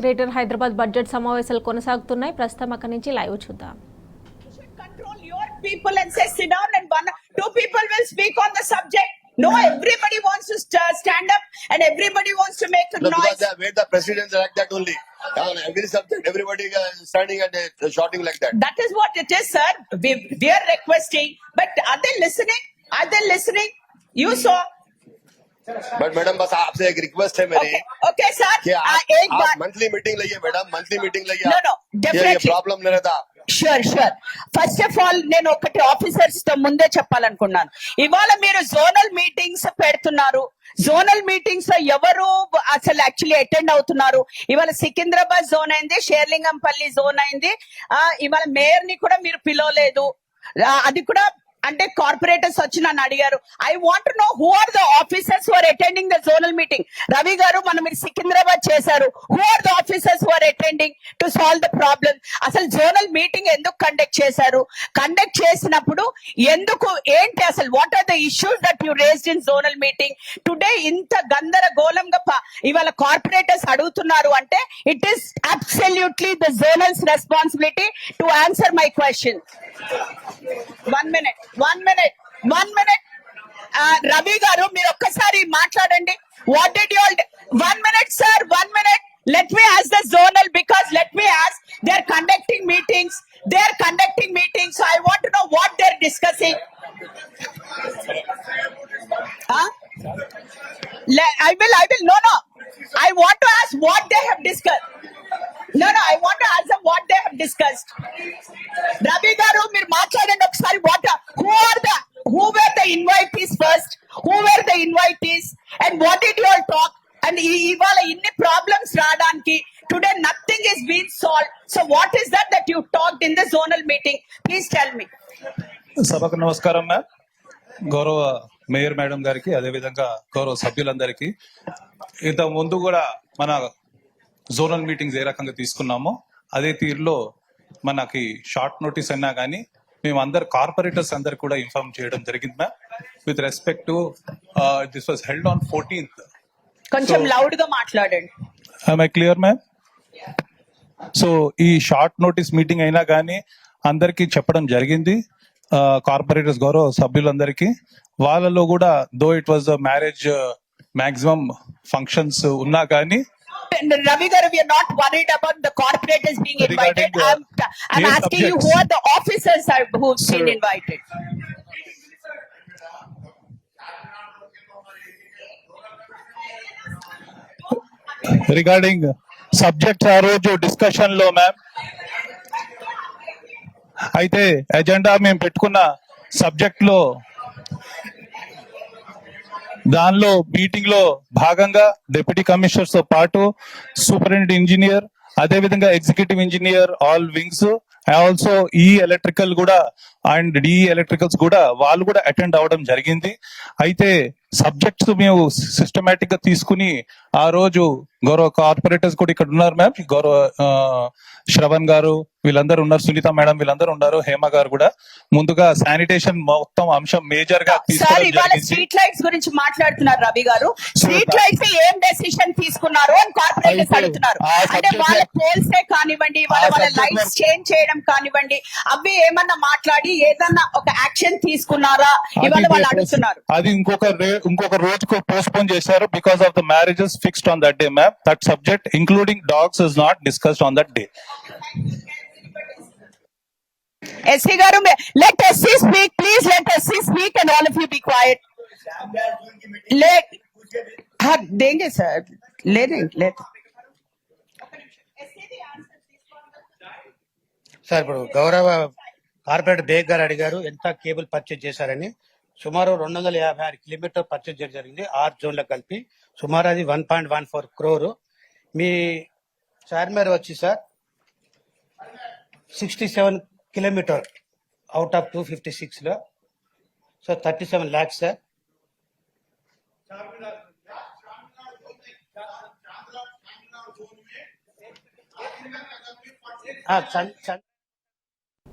Greater Hyderabad budget సమావేశాలు కొనసాగుతున్నాయి. ప్రస్తుతం అక్కడి నుంచి లైవ్ చూద్దాం. Control your people and say sit down and two people will speak on the subject. No, everybody wants to stand up and everybody wants to make a noise. Because they made the president like that only. On every subject, everybody standing and shouting like that. That is what it is, sir. We are requesting, but are they listening? Are they listening? You saw. But madam बस आपसे एक request है मेरी okay sir कि आप monthly meeting लाइए madam, monthly meeting लाइए. No, definitely. Problem नहीं रहता. షూర్ ఫస్ట్ ఆఫ్ ఆల్ నేను ఒకటి ఆఫీసర్స్ తో ముందే చెప్పాలనుకున్నాను. ఇవాళ మీరు జోనల్ మీటింగ్స్ పెడుతున్నారు. జోనల్ మీటింగ్స్ లో ఎవరు అసలు యాక్చువల్లీ అటెండ్ అవుతున్నారు? ఇవాళ సికింద్రాబాద్ జోన్ అయింది, షేర్లింగంపల్లి జోన్ అయింది. ఇవాళ మేయర్ ని కూడా మీరు పిలవలేదు. అది కూడా అంటే కార్పొరేటర్స్ వచ్చి నన్ను అడిగారు. I want to know who are the officers who are attending the zonal meeting. Ravi గారు మనం మీరు సికింద్రాబాద్ చేశారు. Who are the officers who are attending to solve the problem? అసలు జోనల్ మీటింగ్ ఎందుకు కండక్ట్ చేశారు? కండక్ట్ చేసినప్పుడు ఎందుకు ఏంటి అసలు what are the issues that you raised in zonal meeting today? ఇంత గందరగోళంగా ఇవాళ కార్పొరేటర్స్ అడుగుతున్నారు అంటే it is absolutely the zonal's responsibility to answer my question. 1 minute. Ravi గారు మీరు ఒక్కసారి మాట్లాడండి. What did you all 1 minute sir, 1 minute. Let me ask the zonal because let me ask, they are conducting meetings. So I want to know what they are discussing. I will no, I want to ask what they have discussed. No, I want to ask them what they have discussed. Ravi garu meer maatladandi okasari what who were the invitees first? Who were the invitees and what did you all talk? And ivala inni problems radaniki today nothing is being solved. So what is that you talked in the zonal meeting? Please tell me. సభకు నమస్కారం ma'am. గౌరవ mayor madam గారికి అదే విధంగా గౌరవ సభ్యులందరికీ ఇంత ముందు కూడా మన జోనల్ మీటింగ్స్ ఏ రకంగా తీసుకున్నామో అదే తీరులో మనకి షార్ట్ నోటీస్ అయినా కానీ మేము అందరు కార్పొరేటర్స్ అందరు కూడా ఇన్ఫార్మ్ చేయడం జరిగింది ma'am. With respect to this was held on 14th. కొంచెం లౌడ్ గా మాట్లాడండి. I clear ma'am? సో ఈ షార్ట్ నోటీస్ మీటింగ్ అయినా కానీ అందరికి చెప్పడం జరిగింది కార్పొరేటర్స్ గౌరవ సభ్యులందరికీ. వాళ్ళలో కూడా though it was marriage maximum functions ఉన్నా కానీ Ravi garu, we are not worried about the corporators being invited. I'm asking you who are the officers who've been invited. Regarding subjects ఆ రోజు డిస్కషన్ లో ma'am అయితే agenda మేము పెట్టుకున్న subject లో దానిలో మీటింగ్ లో భాగంగా డిప్యూటీ కమిషనర్స్ తో పాటు సూపరింటెండెంట్ ఇంజనీర్ అదే విధంగా executive engineer all wings also ఈ ఎలక్ట్రికల్ కూడా అండ్ డి ఎలక్ట్రికల్స్ కూడా వాళ్ళు కూడా అటెండ్ అవ్వడం జరిగింది. అయితే సబ్జెక్ట్స్ మేము సిస్టమేటిక్ గా తీసుకుని ఆ రోజు గౌరవ కార్పొరేటర్స్ కూడా ఇక్కడ ఉన్నారు మ్యామ్. గౌరవ శ్రవణ్ గారు వీళ్ళందరూ ఉన్నారు, సునీత మేడం వీళ్ళందరూ ఉన్నారు, హేమ గారు కూడా. ముందుగా శానిటేషన్ మొత్తం అంశం మేజర్ గా స్ట్రీట్ లైట్స్ గురించి మాట్లాడుతున్నారు రవి గారు. స్ట్రీట్ లైట్స్ ఏం డెసిషన్ తీసుకున్నారు అని కార్పొరేటర్స్ అడుగుతున్నారు. అంటే వాళ్ళ పోల్సే కానివ్వండి, వాళ్ళ లైట్స్ చేంజ్ చేయడం కానివ్వండి, అవి ఏమన్నా మాట్లాడి ఏదన్నా ఒక యాక్షన్ తీసుకున్నారా ఇవాళ వాళ్ళు అడుగుతున్నారు. అది ఇంకొక రోజుకు పోస్ట్పోన్ చేశారు because of the marriages fixed on that day ma'am. That subject including dogs is not discussed on that day. SC garu, let SC speak, please. Let SC speak and all of you be quiet. देंगे sir, ले sir ఇప్పుడు గౌరవ corporator Baig గారు అడిగారు ఎంత cable purchase చేశారని. సుమారు 256 kilometre purchase చేయడం జరిగింది 6 జోన్లో కలిపి. సుమారు అది 1.14 crore. మీ చైర్మన్ వచ్చి సార్ 67 కిలోమీటర్ అవుట్ ఆఫ్ 256 లో. So 37 lakhs sir.